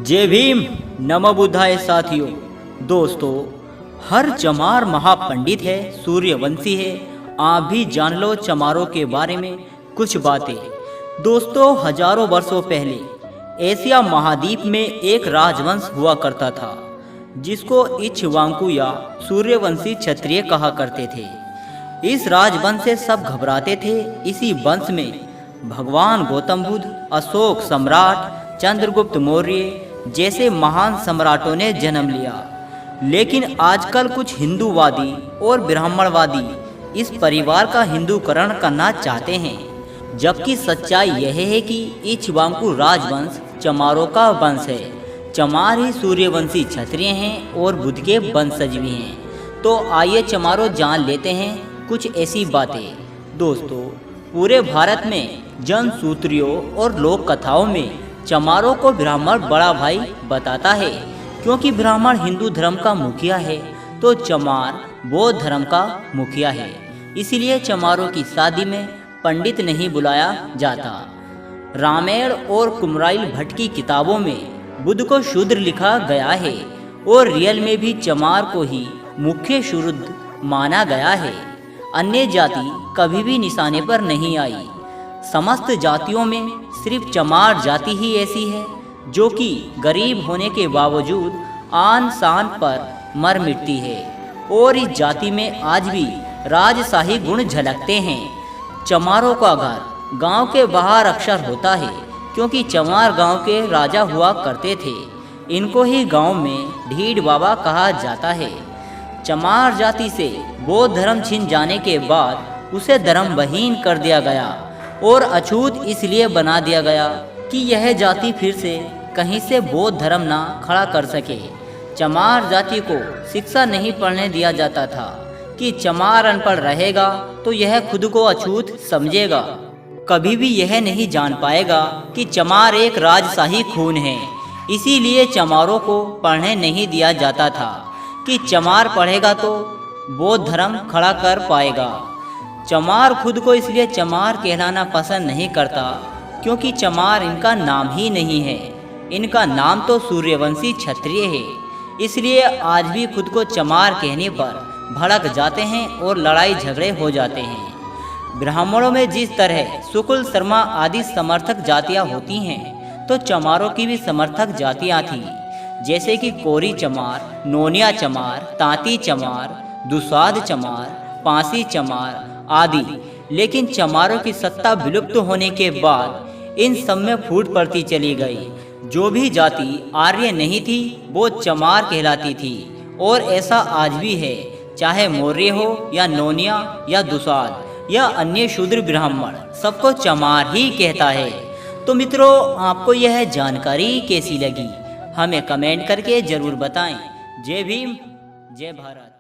जय भीम, नमो बुद्धाय साथियों। दोस्तों, हर चमार महापंडित है, सूर्यवंशी है। आप भी जान लो चमारों के बारे में कुछ बातें। दोस्तों, हजारों वर्षों पहले एशिया महाद्वीप में एक राजवंश हुआ करता था जिसको इक्ष्वाकु या सूर्यवंशी क्षत्रिय कहा करते थे। इस राजवंश से सब घबराते थे। इसी वंश में भगवान गौतम बुद्ध, अशोक सम्राट, चंद्रगुप्त मौर्य जैसे महान सम्राटों ने जन्म लिया। लेकिन आजकल कुछ हिंदूवादी और ब्राह्मणवादी इस परिवार का हिंदूकरण करना चाहते हैं, जबकि सच्चाई यह है कि इक्ष्वाकु राजवंश चमारों का वंश है। चमार ही सूर्यवंशी क्षत्रिय हैं और बुद्ध के वंशज भी हैं। तो आइए चमारों जान लेते हैं कुछ ऐसी बातें। दोस्तों, पूरे भारत में जनसूत्रियों और लोक कथाओं में चमारों को ब्राह्मण बड़ा भाई बताता है। क्योंकि ब्राह्मण हिंदू धर्म का मुखिया है तो चमार बौद्ध धर्म का मुखिया है। इसीलिए चमारों की शादी में पंडित नहीं बुलाया जाता। रामायण और कुमराइल भट्ट की किताबों में बुद्ध को शूद्र लिखा गया है और रियल में भी चमार को ही मुख्य शूद्र माना गया है। अन्य जाति कभी भी निशाने पर नहीं आई। समस्त जातियों में सिर्फ चमार जाति ही ऐसी है जो कि गरीब होने के बावजूद आन शान पर मर मिटती है। और इस जाति में आज भी राजशाही गुण झलकते हैं। चमारों का घर गांव के बाहर अक्सर होता है, क्योंकि चमार गांव के राजा हुआ करते थे। इनको ही गांव में ढीड बाबा कहा जाता है। चमार जाति से बौद्ध धर्म छिन जाने के बाद उसे धर्मविहीन कर दिया गया और अछूत इसलिए बना दिया गया कि यह जाति फिर से कहीं से बौद्ध धर्म ना खड़ा कर सके। चमार जाति को शिक्षा नहीं पढ़ने दिया जाता था कि चमार अनपढ़ रहेगा तो यह खुद को अछूत समझेगा। कभी भी यह नहीं जान पाएगा कि चमार एक राजशाही खून है। इसीलिए चमारों को पढ़ने नहीं दिया जाता था कि चमार पढ़ेगा तो बौद्ध धर्म खड़ा कर पाएगा। चमार खुद को इसलिए चमार कहलाना पसंद नहीं करता क्योंकि चमार इनका नाम ही नहीं है। इनका नाम तो सूर्यवंशी क्षत्रिय है। इसलिए आज भी खुद को चमार कहने पर भड़क जाते हैं और लड़ाई झगड़े हो जाते हैं। ब्राह्मणों में जिस तरह शुक्ल, शर्मा आदि समर्थक जातियां होती हैं, तो चमारों की भी समर्थक जातियां थीं, जैसे कि कोरी चमार, नोनिया चमार, तांती चमार, दुसाध चमार, पांसी चमार आदि। लेकिन चमारों की सत्ता विलुप्त होने के बाद इन सब में फूट पड़ती चली गई। जो भी जाति आर्य नहीं थी वो चमार कहलाती थी। और ऐसा आज भी है, चाहे मौर्य हो या नोनिया या दुसाध या अन्य शूद्र ब्राह्मण, सबको चमार ही कहता है। तो मित्रों, आपको यह जानकारी कैसी लगी हमें कमेंट करके जरूर बताएं। जय भीम, जय भारत।